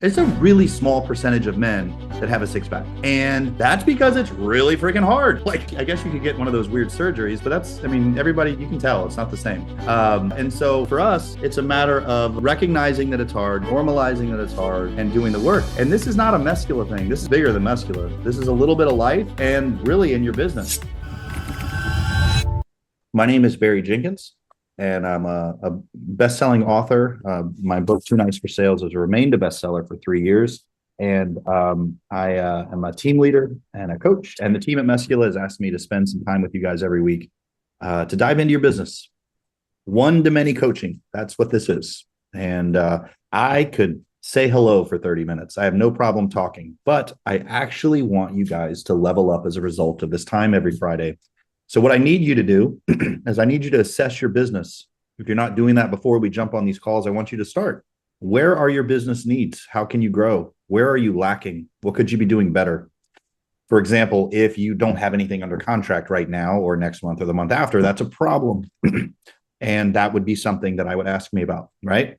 It's a really small percentage of men that have a six pack. And that's because it's really freaking hard. Like, I guess you could get one of those weird surgeries, but everybody, you can tell it's not the same. And so for us, it's a matter of recognizing that it's hard, normalizing that it's hard, and doing the work. And this is not a Meskula thing. This is bigger than Meskula. This is a little bit of life and really in your business. My name is Barry Jenkins, and I'm a best-selling author. My book, Too Nice for Sales, has remained a bestseller for 3 years. And I am a team leader and a coach. And the team at Meskula has asked me to spend some time with you guys every week to dive into your business. One-to-many coaching. That's what this is. And I could say hello for 30 minutes. I have no problem talking. But I actually want you guys to level up as a result of this time every Friday. So what I need you to do is I need you to assess your business. If you're not doing that before we jump on these calls, I want you to start. Where are your business needs? How can you grow? Where are you lacking? What could you be doing better? For example, if you don't have anything under contract right now or next month or the month after, that's a problem. And that would be something that I would ask me about, right?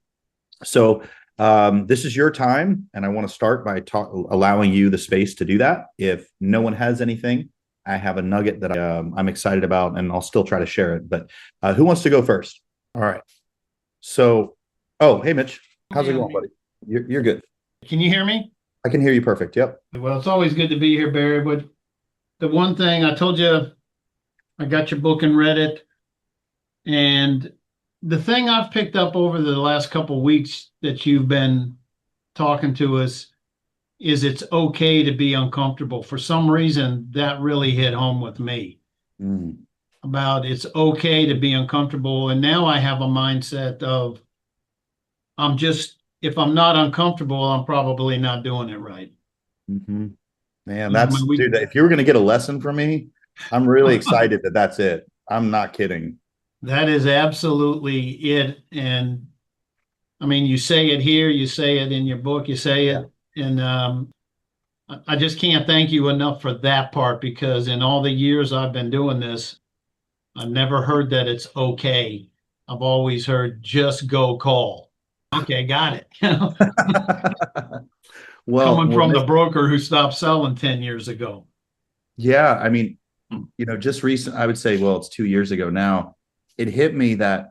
So this is your time. And I want to start by allowing you the space to do that. If no one has anything, I have a nugget that I'm excited about, and I'll still try to share it. But who wants to go first? All right. So, hey, Mitch, how's it going, buddy? You're good. Can you hear me? I can hear you perfect. Yep. Well, it's always good to be here, Barry. But the one thing I told you, I got your book and read it. And the thing I've picked up over the last couple of weeks that you've been talking to us is it's okay to be uncomfortable. For some reason, that really hit home with me about it's okay to be uncomfortable. And now I have a mindset of if I'm not uncomfortable, I'm probably not doing it right. Mm-hmm. Man, dude, if you were going to get a lesson from me, I'm really excited that that's it. I'm not kidding. That is absolutely it. And I mean, you say it here, you say it in your book, you say it. And I just can't thank you enough for that part, because in all the years I've been doing this, I've never heard that it's okay. I've always heard just go call. Okay, got it. Coming from the broker who stopped selling 10 years ago. Yeah, I mean, just recent, I would say, it's 2 years ago now. It hit me that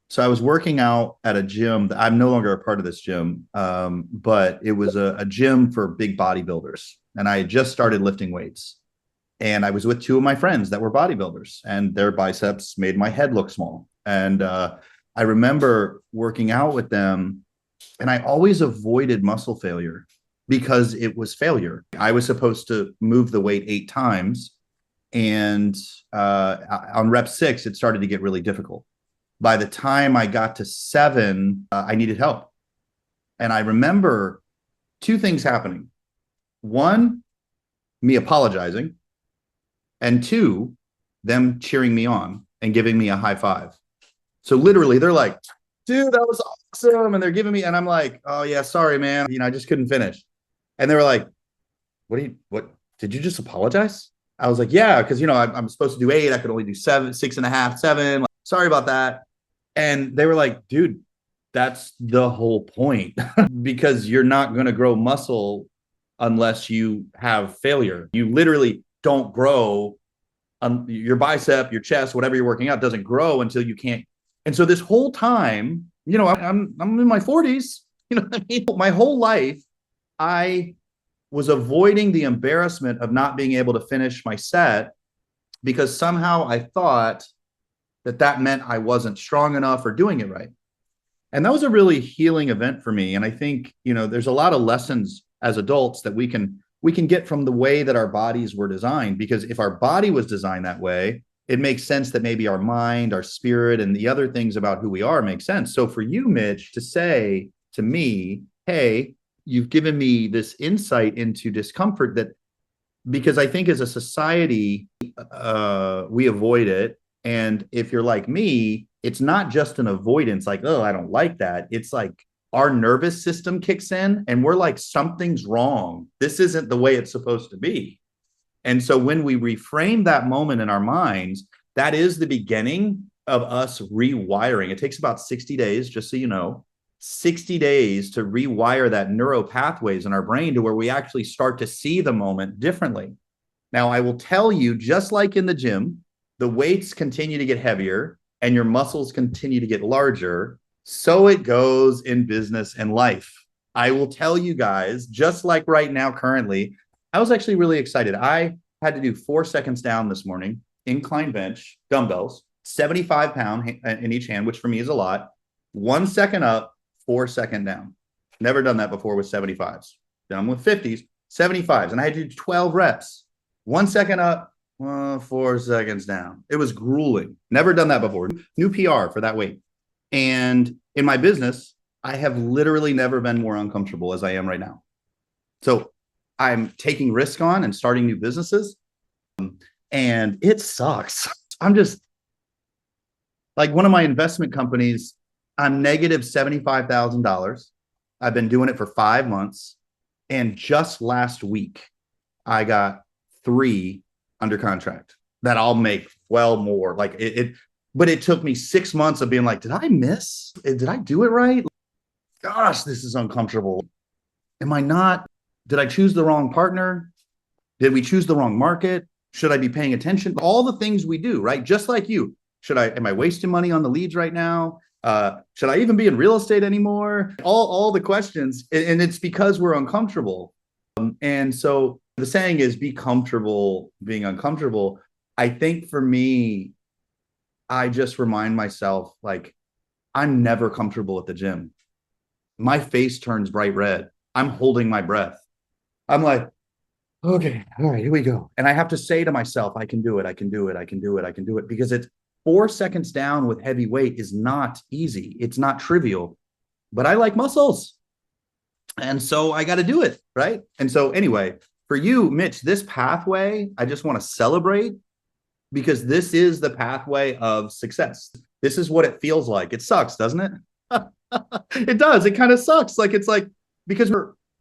so I was working out at a gym. I'm no longer a part of this gym, but it was a gym for big bodybuilders. And I had just started lifting weights. And I was with two of my friends that were bodybuilders, and their biceps made my head look small. And I remember working out with them, and I always avoided muscle failure because it was failure. I was supposed to move the weight 8 times. And on rep 6, it started to get really difficult. By the time I got to 7, I needed help. And I remember 2 things happening. 1, me apologizing. And 2, them cheering me on and giving me a high five. So literally, they're like, dude, that was awesome. And they're giving me, and I'm like, oh yeah, sorry, man. I just couldn't finish. And they were like, what, did you just apologize? I was like, yeah, because, I'm supposed to do 8. I could only do 7, 6.5, 7. Like, sorry about that. And they were like, dude, that's the whole point, because you're not going to grow muscle unless you have failure. You literally don't grow. Your bicep, your chest, whatever you're working out doesn't grow until you can't. And so this whole time, I'm in my 40s, what I mean? My whole life, I was avoiding the embarrassment of not being able to finish my set, because somehow I thought that meant I wasn't strong enough or doing it right. And that was a really healing event for me. And I think, there's a lot of lessons as adults that we can get from the way that our bodies were designed, because if our body was designed that way, it makes sense that maybe our mind, our spirit, and the other things about who we are make sense. So for you, Mitch, to say to me, hey, you've given me this insight into discomfort, because I think as a society, we avoid it. And if you're like me, it's not just an avoidance, like, oh, I don't like that. It's like our nervous system kicks in and we're like, something's wrong. This isn't the way it's supposed to be. And so when we reframe that moment in our minds, that is the beginning of us rewiring. It takes about 60 days, just so you know. 60 days to rewire that neural pathways in our brain to where we actually start to see the moment differently. Now, I will tell you, just like in the gym, the weights continue to get heavier and your muscles continue to get larger. So it goes in business and life. I will tell you guys, just like right now, currently, I was actually really excited. I had to do 4 seconds down this morning, incline bench, dumbbells, 75 pound in each hand, which for me is a lot. 1 second up, 4 second down. Never done that before with 75s. Done with 50s, 75s. And I had to do 12 reps. 1 second up, 4 seconds down. It was grueling. Never done that before. New PR for that weight. And in my business, I have literally never been more uncomfortable as I am right now. So I'm taking risk on and starting new businesses. And it sucks. I'm just like one of my investment companies, I'm negative $75,000. I've been doing it for 5 months. And just last week, I got 3 under contract that I'll make well more. Like but it took me 6 months of being like, did I miss? Did I do it right? Gosh, this is uncomfortable. Am I not? Did I choose the wrong partner? Did we choose the wrong market? Should I be paying attention? All the things we do, right? Just like you. Am I wasting money on the leads right now? Should I even be in real estate anymore? All the questions. And it's because we're uncomfortable. And so the saying is be comfortable being uncomfortable. I think for me, I just remind myself, like, I'm never comfortable at the gym. My face turns bright red. I'm holding my breath. I'm like, okay, all right, here we go. And I have to say to myself, I can do it. I can do it. I can do it. I can do it. Because it's 4 seconds down with heavy weight is not easy. It's not trivial, but I like muscles. And so I got to do it. Right. And so anyway, for you, Mitch, this pathway, I just want to celebrate because this is the pathway of success. This is what it feels like. It sucks, doesn't it? It does. It kind of sucks. Like, it's like, because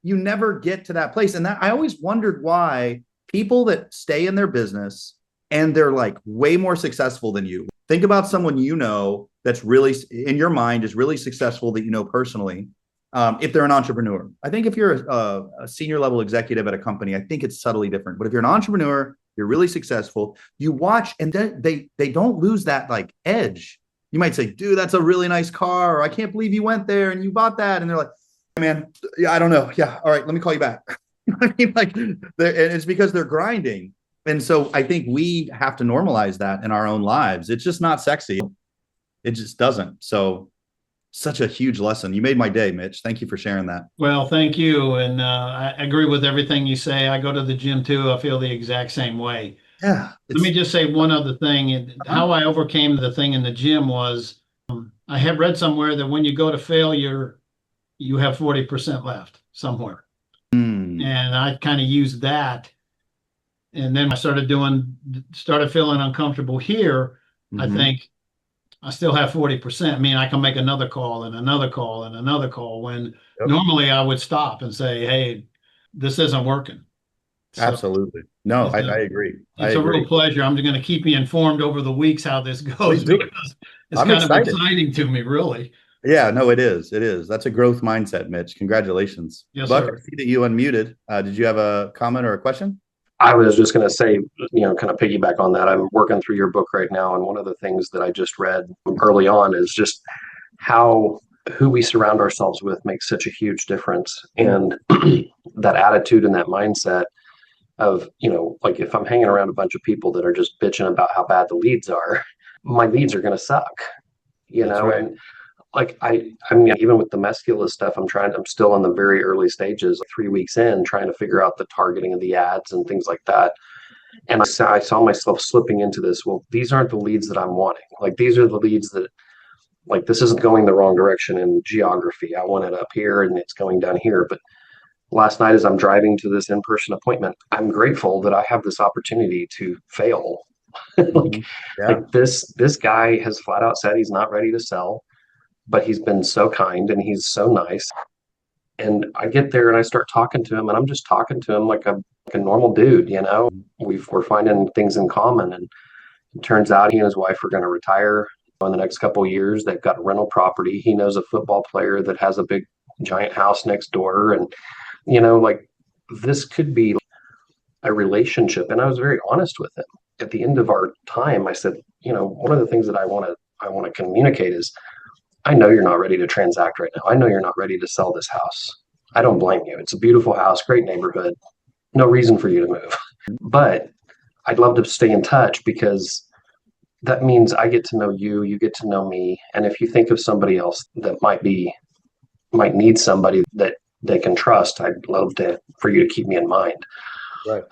you never get to that place. And that I always wondered why people that stay in their business and they're like way more successful than you. Think about someone you know that's really in your mind is really successful that you know personally. If they're an entrepreneur, I think if you're a senior level executive at a company, I think it's subtly different. But if you're an entrepreneur, you're really successful, you watch and they don't lose that like edge. You might say, dude, that's a really nice car. Or I can't believe you went there and you bought that. And they're like, man, yeah, I don't know. Yeah. All right. Let me call you back. I mean, like, and it's because they're grinding. And so I think we have to normalize that in our own lives. It's just not sexy. It just doesn't. So such a huge lesson. You made my day, Mitch. Thank you for sharing that. Well, thank you. And I agree with everything you say. I go to the gym too. I feel the exact same way. Yeah. Let me just say one other thing. How I overcame the thing in the gym was I have read somewhere that when you go to failure, you have 40% left somewhere. And I kind of used that. And then I started feeling uncomfortable here. I think I still have 40%. I mean, I can make another call and another call and another call when normally I would stop and say, hey, this isn't working. So absolutely. No, I agree. It's a real pleasure. I'm going to keep you informed over the weeks how this goes because it's I'm kind excited. of exciting to me, really. Yeah, no, it is. It is. That's a growth mindset, Mitch. Congratulations. Yes, Buck, sir. I see that you unmuted. Did you have a comment or a question? I was just going to say, kind of piggyback on that. I'm working through your book right now. And one of the things that I just read early on is just how who we surround ourselves with makes such a huge difference. And that attitude and that mindset of, like if I'm hanging around a bunch of people that are just bitching about how bad the leads are, my leads are going to suck, That's right. And like I mean, even with the Meskula stuff, I'm still in the very early stages, 3 weeks in, trying to figure out the targeting of the ads and things like that. And I saw myself slipping into this. Well, these aren't the leads that I'm wanting. Like these are the leads that, like, this isn't going the wrong direction in geography. I want it up here and it's going down here. But last night, as I'm driving to this in-person appointment, I'm grateful that I have this opportunity to fail. like this guy has flat out said he's not ready to sell, but he's been so kind and he's so nice. And I get there and I start talking to him and I'm just talking to him like a normal dude, We're finding things in common. And it turns out he and his wife are going to retire in the next couple of years. They've got a rental property. He knows a football player that has a big giant house next door. And, like this could be a relationship. And I was very honest with him. At the end of our time, I said, one of the things that I want to communicate is I know you're not ready to transact right now. I know you're not ready to sell this house. I don't blame you. It's a beautiful house, great neighborhood. No reason for you to move. But I'd love to stay in touch because that means I get to know you, you get to know me. And if you think of somebody else that might need somebody that they can trust, I'd love for you to keep me in mind. Right.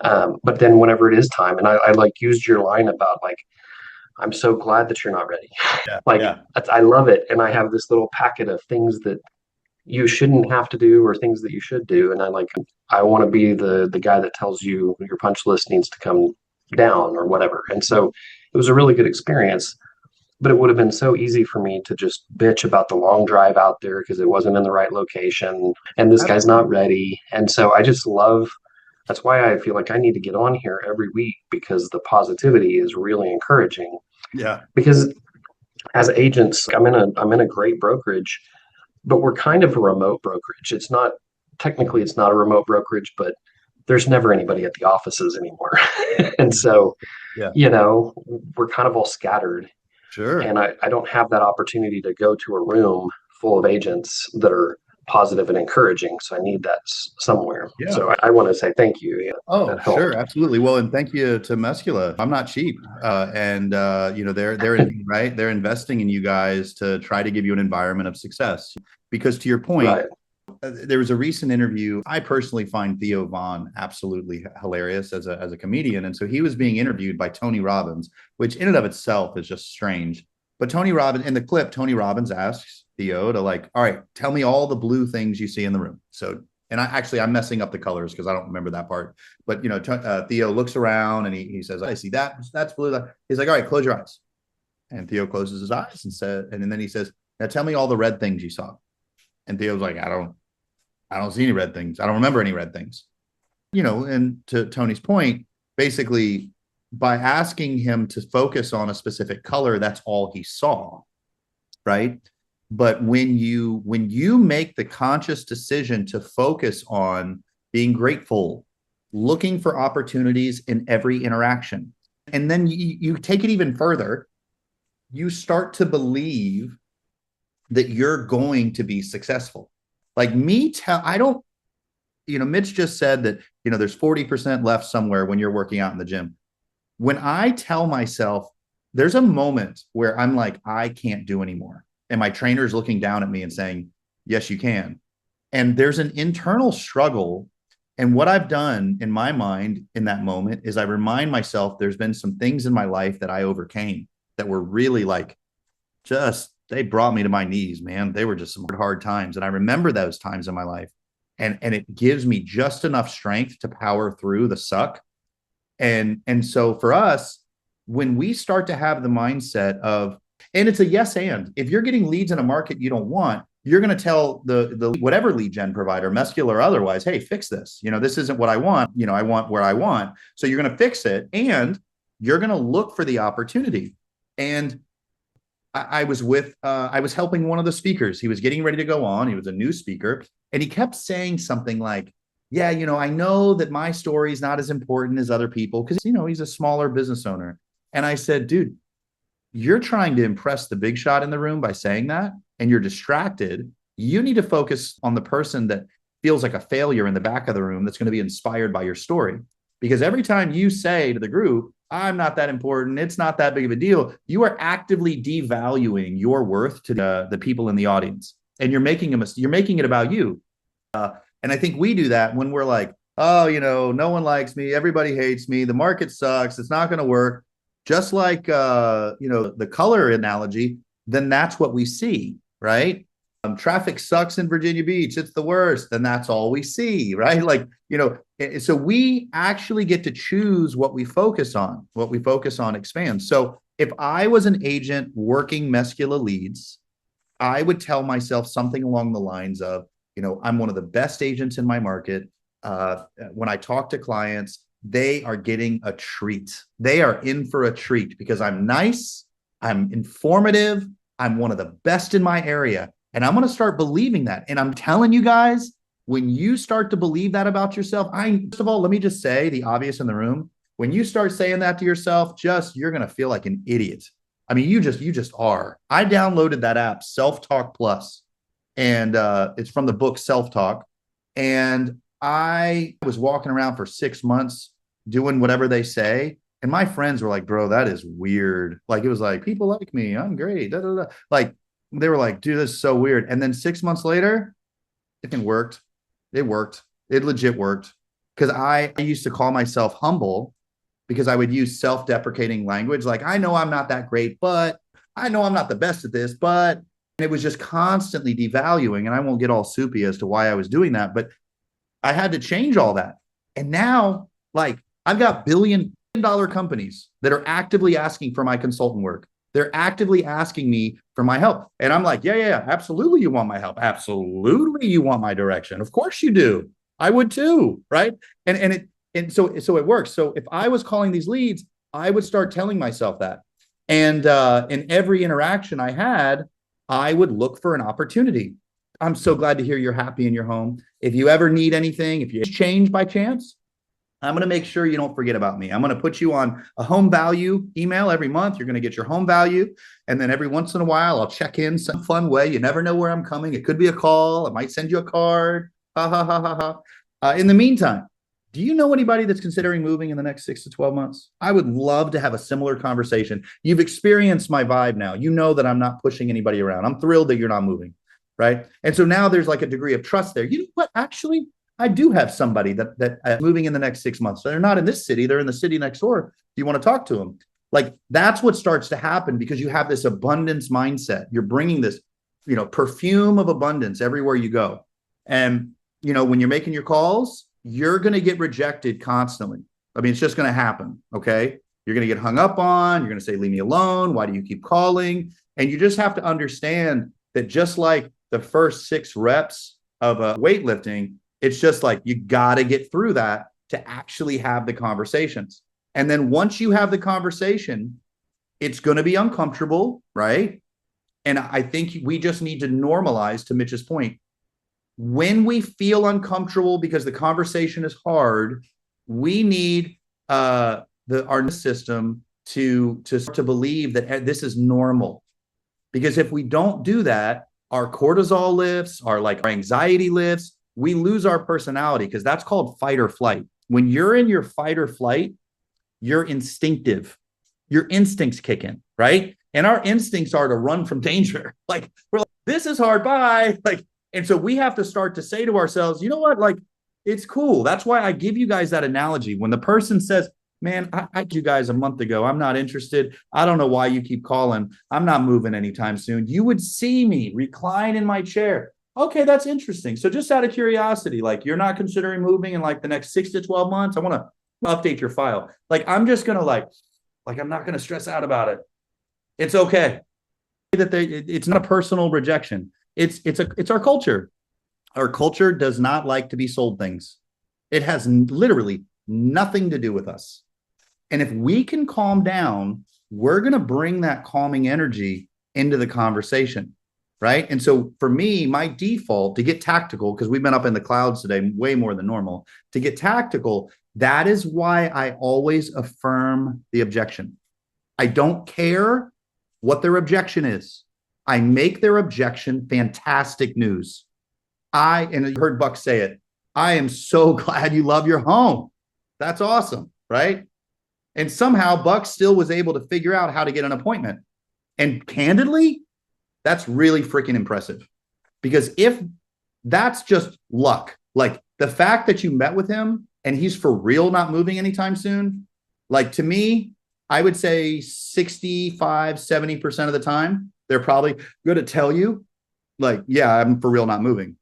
But then whenever it is time, and I like used your line about like, I'm so glad that you're not ready. Yeah. Like Yeah. I love it. And I have this little packet of things that you shouldn't have to do or things that you should do. And I want to be the guy that tells you your punch list needs to come down or whatever. And so it was a really good experience, but it would have been so easy for me to just bitch about the long drive out there because it wasn't in the right location and this guy's not ready. And so that's why I feel like I need to get on here every week because the positivity is really encouraging. Yeah. Because as agents, I'm in a great brokerage, but we're kind of a remote brokerage. It's not a remote brokerage, but there's never anybody at the offices anymore. And so, Yeah. we're kind of all scattered. Sure. And I don't have that opportunity to go to a room full of agents that are positive and encouraging. So I need that somewhere. Yeah. So I want to say thank you. Yeah, Oh, sure, absolutely. Well, and thank you to Meskula. I'm not cheap, and they're right. They're investing in you guys to try to give you an environment of success. Because to your point, right. There was a recent interview. I personally find Theo Von absolutely hilarious as a comedian, and so he was being interviewed by Tony Robbins, which in and of itself is just strange. But Tony Robbins, in the clip, Tony Robbins asks Theo to all right, tell me all the blue things you see in the room. So, and I'm messing up the colors because I don't remember that part. But Theo looks around and he says, I see that's blue. He's like, all right, close your eyes. And Theo closes his eyes and then he says, now tell me all the red things you saw. And Theo's like, I don't see any red things. I don't remember any red things. And to Tony's point, basically by asking him to focus on a specific color, that's all he saw. Right. But when you make the conscious decision to focus on being grateful, looking for opportunities in every interaction, and then you take it even further, you start to believe that you're going to be successful. Like Mitch just said that, there's 40% left somewhere when you're working out in the gym. When I tell myself there's a moment where I'm like, I can't do anymore. And my trainer is looking down at me and saying, yes, you can. And there's an internal struggle. And what I've done in my mind in that moment is I remind myself there's been some things in my life that I overcame that were really they brought me to my knees, man. They were just some hard times. And I remember those times in my life. And it gives me just enough strength to power through the suck. And so for us, when we start to have the mindset of, and it's a yes and, if you're getting leads in a market you don't want, you're going to tell the whatever lead gen provider, Meskula or otherwise, hey, fix this. This isn't what I want. I want where I want. So you're going to fix it and you're going to look for the opportunity. And I was helping one of the speakers. He was getting ready to go on. He was a new speaker. And he kept saying something like, yeah, I know that my story is not as important as other people because, he's a smaller business owner. And I said, dude, you're trying to impress the big shot in the room by saying that, and you're distracted. You need to focus on the person that feels like a failure in the back of the room that's going to be inspired by your story. Because every time you say to the group, I'm not that important, it's not that big of a deal, you are actively devaluing your worth to the people in the audience. And you're making it about you. And I think we do that when we're like, oh, no one likes me, everybody hates me, the market sucks, it's not going to work. Just like, the color analogy, then that's what we see, right? Traffic sucks in Virginia Beach, it's the worst, then that's all we see, right? So we actually get to choose what we focus on. What we focus on expands. So if I was an agent working Meskula leads, I would tell myself something along the lines of, I'm one of the best agents in my market. When I talk to clients, they are getting a treat. They are in for a treat because I'm nice, I'm informative. I'm one of the best in my area. And I'm going to start believing that. And I'm telling you guys, when you start to believe that about yourself, first of all, let me just say the obvious in the room. When you start saying that to yourself, you're going to feel like an idiot. I mean, you just are. I downloaded that app, Self Talk Plus, and it's from the book Self Talk. And I was walking around for 6 months doing whatever they say. And my friends were like, bro, that is weird. Like, it was like, people like me. I'm great. Da, da, da. Like, they were like, dude, this is so weird. And then 6 months later, it worked. It worked. It legit worked. Because I used to call myself humble because I would use self-deprecating language. Like, I know I'm not that great, but I know I'm not the best at this, but and it was just constantly devaluing. And I won't get all soupy as to why I was doing that, but I had to change all that. And now, like, I've got billion-dollar companies that are actively asking for my consultant work. They're actively asking me for my help. And I'm like, yeah, absolutely. You want my help. Absolutely. You want my direction. Of course you do. I would too. Right. And so it works. So if I was calling these leads, I would start telling myself that. And in every interaction I had, I would look for an opportunity. I'm so glad to hear you're happy in your home. If you ever need anything, if you change by chance, I'm going to make sure you don't forget about me. I'm going to put you on a home value email every month. You're going to get your home value. And then every once in a while, I'll check in some fun way. You never know where I'm coming. It could be a call. I might send you a card. Ha, ha, ha, ha, ha. In the meantime, do you know anybody that's considering moving in the next 6 to 12 months? I would love to have a similar conversation. You've experienced my vibe now. You know that I'm not pushing anybody around. I'm thrilled that you're not moving, right? And so now there's like a degree of trust there. You know what? Actually, I do have somebody that moving in the next 6 months. So they're not in this city. They're in the city next door. Do you want to talk to them? Like, that's what starts to happen because you have this abundance mindset. You're bringing this, perfume of abundance everywhere you go. And, when you're making your calls, you're going to get rejected constantly. I mean, it's just going to happen. Okay. You're going to get hung up on. You're going to say, leave me alone. Why do you keep calling? And you just have to understand that just like the first 6 reps of weightlifting, it's just like, you got to get through that to actually have the conversations. And then once you have the conversation, it's going to be uncomfortable, right? And I think we just need to normalize, to Mitch's point, when we feel uncomfortable because the conversation is hard, we need our system to believe that this is normal. Because if we don't do that, our cortisol lifts, our anxiety lifts, we lose our personality, because that's called fight or flight. When you're in your fight or flight, you're instinctive. Your instincts kick in, right? And our instincts are to run from danger. Like, we're like, this is hard, bye. And so we have to start to say to ourselves, you know what? It's cool. That's why I give you guys that analogy. When the person says, man, I told you guys a month ago, I'm not interested. I don't know why you keep calling. I'm not moving anytime soon. You would see me recline in my chair. Okay, that's interesting. So just out of curiosity, you're not considering moving in the next 6 to 12 months. I want to update your file. I'm just going to I'm not going to stress out about it. It's okay. It's not a personal rejection. It's our culture. Our culture does not like to be sold things. It has literally nothing to do with us. And if we can calm down, we're going to bring that calming energy into the conversation. Right. And so for me, my default to get tactical, because we've been up in the clouds today way more than normal, to get tactical, that is why I always affirm the objection. I don't care what their objection is. I make their objection fantastic news. And you heard Buck say it, I am so glad you love your home. That's awesome. Right. And somehow Buck still was able to figure out how to get an appointment. And candidly, that's really freaking impressive, because if that's just luck, the fact that you met with him and he's for real not moving anytime soon, to me, I would say 65, 70% of the time, they're probably going to tell you, yeah, I'm for real not moving.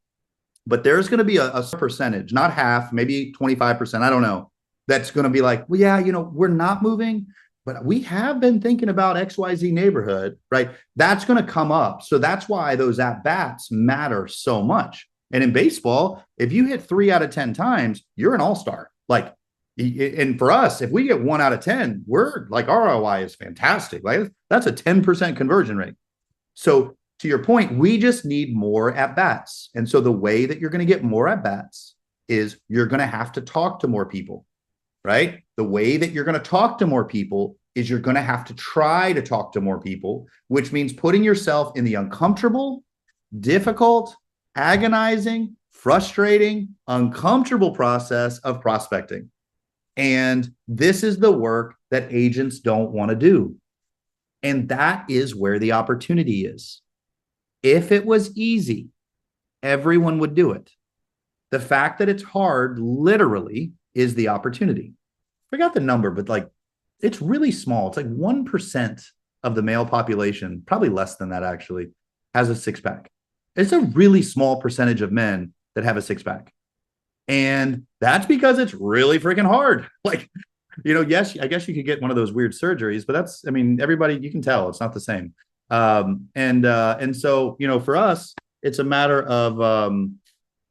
But there's going to be a percentage, not half, maybe 25%, I don't know, that's going to be well, yeah, we're not moving, but we have been thinking about XYZ neighborhood, right? That's going to come up. So that's why those at-bats matter so much. And in baseball, if you hit 3 out of 10 times, you're an all-star. And for us, if we get 1 out of 10, we're like, our ROI is fantastic. Like that's a 10% conversion rate. So to your point, we just need more at bats. And so the way that you're going to get more at bats is you're going to have to talk to more people, right? The way that you're going to talk to more people is you're going to have to try to talk to more people, which means putting yourself in the uncomfortable, difficult, agonizing, frustrating, uncomfortable process of prospecting. And this is the work that agents don't want to do. And that is where the opportunity is. If it was easy, everyone would do it. The fact that it's hard literally is the opportunity. I forgot the number, but like it's really small. It's like 1% of the male population, probably less than that actually, has a six-pack. It's a really small percentage of men that have a six-pack. And that's because it's really freaking hard. Like, yes, I guess you could get one of those weird surgeries, but everybody, you can tell it's not the same. And so, for us, it's a matter of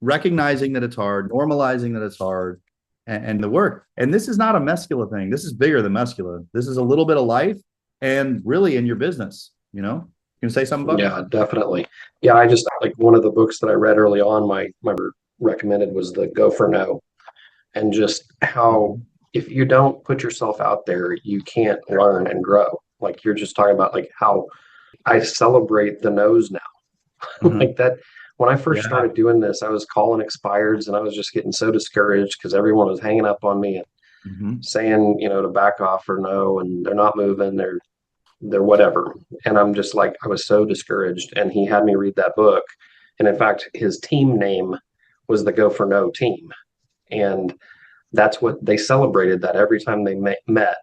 recognizing that it's hard, normalizing that it's hard, and the work. And this is not a Meskula thing. This is bigger than Meskula. This is a little bit of life and really in your business, You can say something about Yeah, definitely. Yeah, I just like one of the books that I read early on, my recommended was the Go for No. And just how if you don't put yourself out there, you can't learn and grow. Like you're just talking about like how I celebrate the no's now. Mhm. Like that when I first Yeah. started doing this, I was calling expireds and I was just getting so discouraged because everyone was hanging up on me and Mhm. saying, to back off or no, and they're not moving, they're whatever. And I'm just like, I was so discouraged. And he had me read that book. And in fact, his team name was the Go for No team. And that's what they celebrated that every time they met.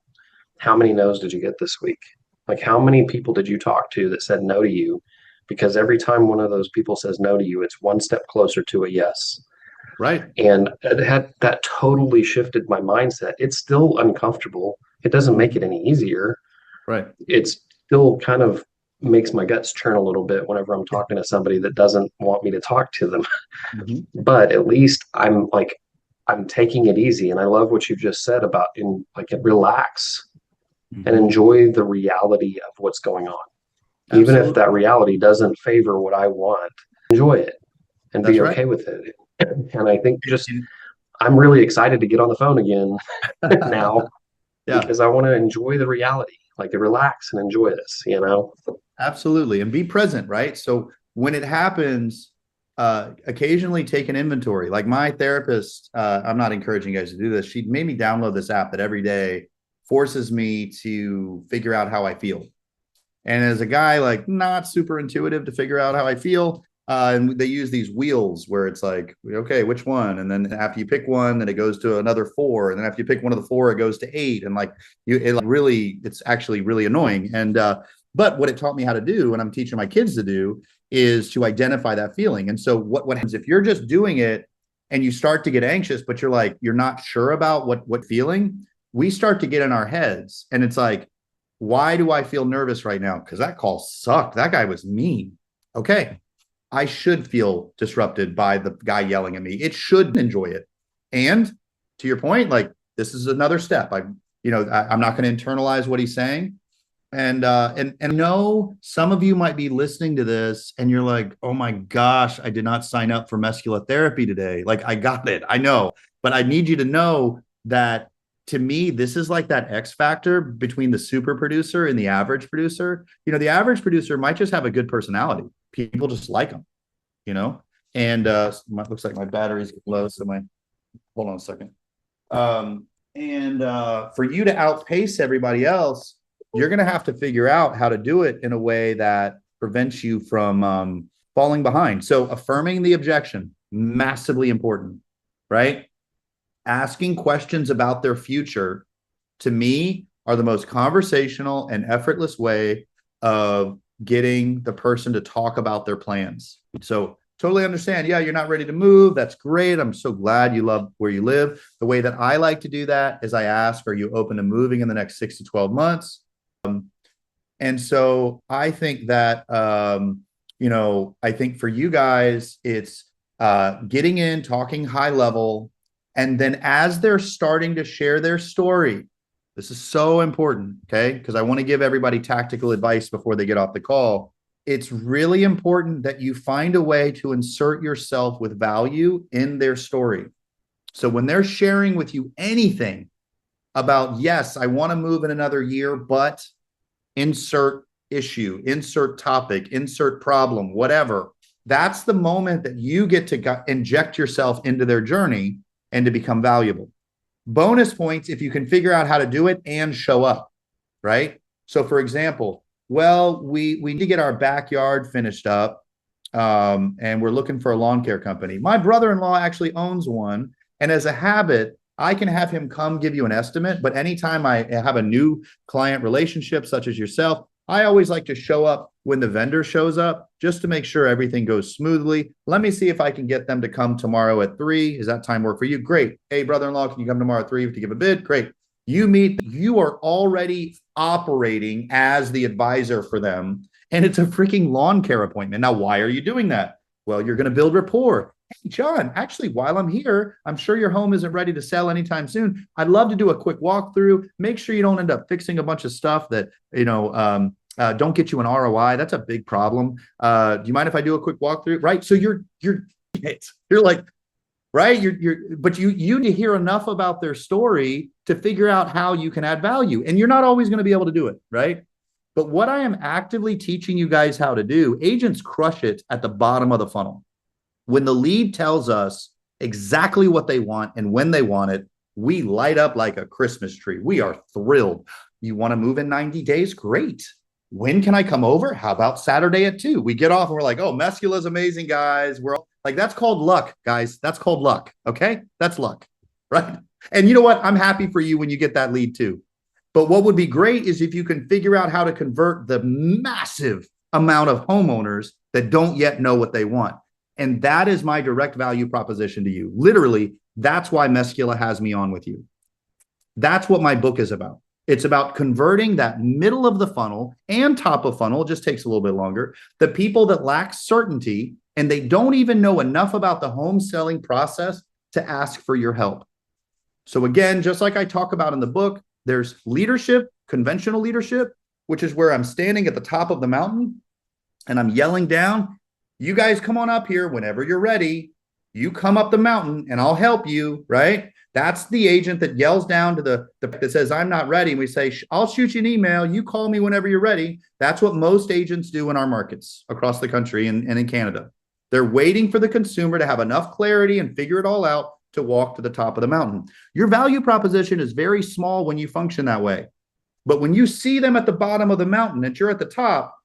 How many no's did you get this week? Like, how many people did you talk to that said no to you? Because every time one of those people says no to you, it's one step closer to a yes. Right. And that totally shifted my mindset. It's still uncomfortable. It doesn't make it any easier. Right. It's still kind of makes my guts churn a little bit whenever I'm talking to somebody that doesn't want me to talk to them. Mhm. But at least I'm taking it easy. And I love what you just said about relax and Mhm. enjoy the reality of what's going on. Even if Absolutely. that reality doesn't favor what I want, enjoy it and be That's right. okay with it. And I think just And- I'm really excited to get on the phone again now yeah. because I want to enjoy the reality, like to relax and enjoy this. Absolutely. And be present, right? So when it happens, occasionally take an inventory. Like my therapist, I'm not encouraging you guys to do this. She made me download this app that every day forces me to figure out how I feel. And as a guy, like not super intuitive to figure out how I feel, and they use these wheels where it's like, okay, which one? And then after you pick one, then it goes to another four. And then after you pick one of the four, it goes to eight. And like it's actually really annoying. And but what it taught me how to do, and I'm teaching my kids to do, is to identify that feeling. And so what happens if you're just doing it and you start to get anxious, but you're not sure about what feeling, we start to get in our heads. And it's like, why do I feel nervous right now? Because that call sucked. That guy was mean. Okay. I should feel disrupted by the guy yelling at me. It should enjoy it. And to your point, like this is another step. I'm not going to internalize what he's saying. And know some of you might be listening to this and you're like, oh my gosh, I did not sign up for Meskula therapy today. Like I got it. I know, but I need you to know that to me, this is like that X factor between the super producer and the average producer. The average producer might just have a good personality. People just like them, you know? And looks like my battery's low. So hold on a second. And for you to outpace everybody else, you're going to have to figure out how to do it in a way that prevents you from falling behind. So affirming the objection, massively important, right? Asking questions about their future, to me, are the most conversational and effortless way of getting the person to talk about their plans. So totally understand. Yeah, you're not ready to move. That's great. I'm so glad you love where you live. The way that I like to do that is I ask, are you open to moving in the next 6 to 12 months? And so I think that, I think for you guys, it's getting in, talking high level, And then as they're starting to share their story, this is so important, okay? Because I want to give everybody tactical advice before they get off the call. It's really important that you find a way to insert yourself with value in their story. So when they're sharing with you anything about, yes, I want to move in another year, but insert issue, insert topic, insert problem, whatever, that's the moment that you get to inject yourself into their journey and to become valuable. Bonus points if you can figure out how to do it and show up, right? So for example, well, we need to get our backyard finished up, and we're looking for a lawn care company. My brother-in-law actually owns one, and as a habit, I can have him come give you an estimate, but anytime I have a new client relationship, such as yourself, I always like to show up when the vendor shows up just to make sure everything goes smoothly. Let me see if I can get them to come tomorrow at 3. Does that time work for you? Great. Hey, brother-in-law, can you come tomorrow at 3 to give a bid? Great. You meet, you are already operating as the advisor for them, and it's a freaking lawn care appointment. Now, why are you doing that? Well, you're going to build rapport. Hey, John, actually, while I'm here, I'm sure your home isn't ready to sell anytime soon. I'd love to do a quick walkthrough. Make sure you don't end up fixing a bunch of stuff that, don't get you an ROI. That's a big problem. Do you mind if I do a quick walkthrough? Right. So you're like, right. But you need to hear enough about their story to figure out how you can add value. And you're not always going to be able to do it. Right. But what I am actively teaching you guys how to do, agents crush it at the bottom of the funnel. When the lead tells us exactly what they want and when they want it, we light up like a Christmas tree. We are thrilled. You want to move in 90 days? Great. When can I come over? How about Saturday at 2? We get off and we're like, oh, Meskula is amazing, guys. We're all, like, that's called luck, guys. That's called luck. Okay. That's luck. Right. And you know what? I'm happy for you when you get that lead too. But what would be great is if you can figure out how to convert the massive amount of homeowners that don't yet know what they want. And that is my direct value proposition to you. Literally, that's why Meskula has me on with you. That's what my book is about. It's about converting that middle of the funnel and top of funnel, it just takes a little bit longer, the people that lack certainty and they don't even know enough about the home selling process to ask for your help. So again, just like I talk about in the book, there's leadership, conventional leadership, which is where I'm standing at the top of the mountain and I'm yelling down, you guys come on up here whenever you're ready. You come up the mountain and I'll help you, right? That's the agent that yells down to the that says, I'm not ready. And we say, I'll shoot you an email. You call me whenever you're ready. That's what most agents do in our markets across the country and in Canada. They're waiting for the consumer to have enough clarity and figure it all out to walk to the top of the mountain. Your value proposition is very small when you function that way. But when you see them at the bottom of the mountain and you're at the top,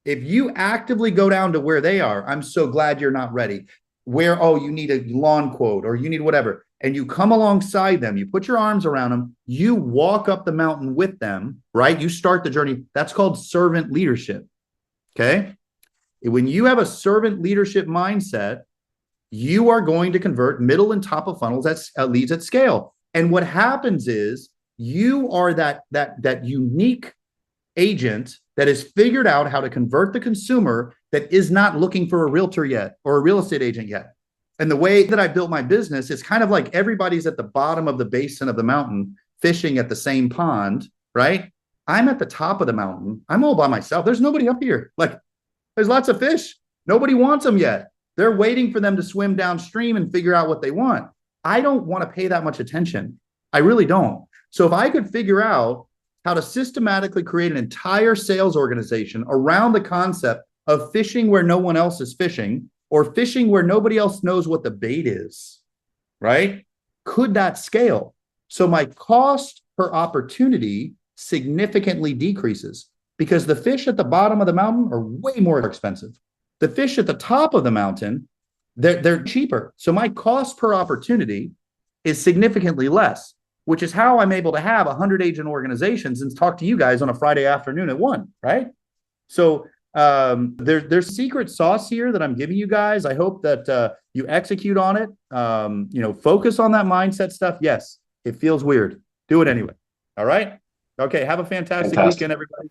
if you actively go down to where they are, I'm so glad you're not ready. Where, oh, you need a lawn quote or you need whatever. And you come alongside them, you put your arms around them, you walk up the mountain with them, right? You start the journey. That's called servant leadership. Okay. When you have a servant leadership mindset, you are going to convert middle and top of funnels at leads at scale. And what happens is you are that unique agent that has figured out how to convert the consumer that is not looking for a realtor yet or a real estate agent yet. And the way that I built my business is kind of like everybody's at the bottom of the basin of the mountain fishing at the same pond, right? I'm at the top of the mountain. I'm all by myself. There's nobody up here. Like, there's lots of fish. Nobody wants them yet. They're waiting for them to swim downstream and figure out what they want. I don't want to pay that much attention. I really don't. So if I could figure out how to systematically create an entire sales organization around the concept of fishing where no one else is fishing, or fishing where nobody else knows what the bait is, right? Could that scale? So my cost per opportunity significantly decreases because the fish at the bottom of the mountain are way more expensive. The fish at the top of the mountain, they're cheaper. So my cost per opportunity is significantly less, which is how I'm able to have 100 agent organizations and talk to you guys on a Friday afternoon at 1, right? So there's secret sauce here that I'm giving you guys. I hope that you execute on it. Focus on that mindset stuff. Yes, it feels weird. Do it anyway. All right. Okay. Have a fantastic weekend, everybody.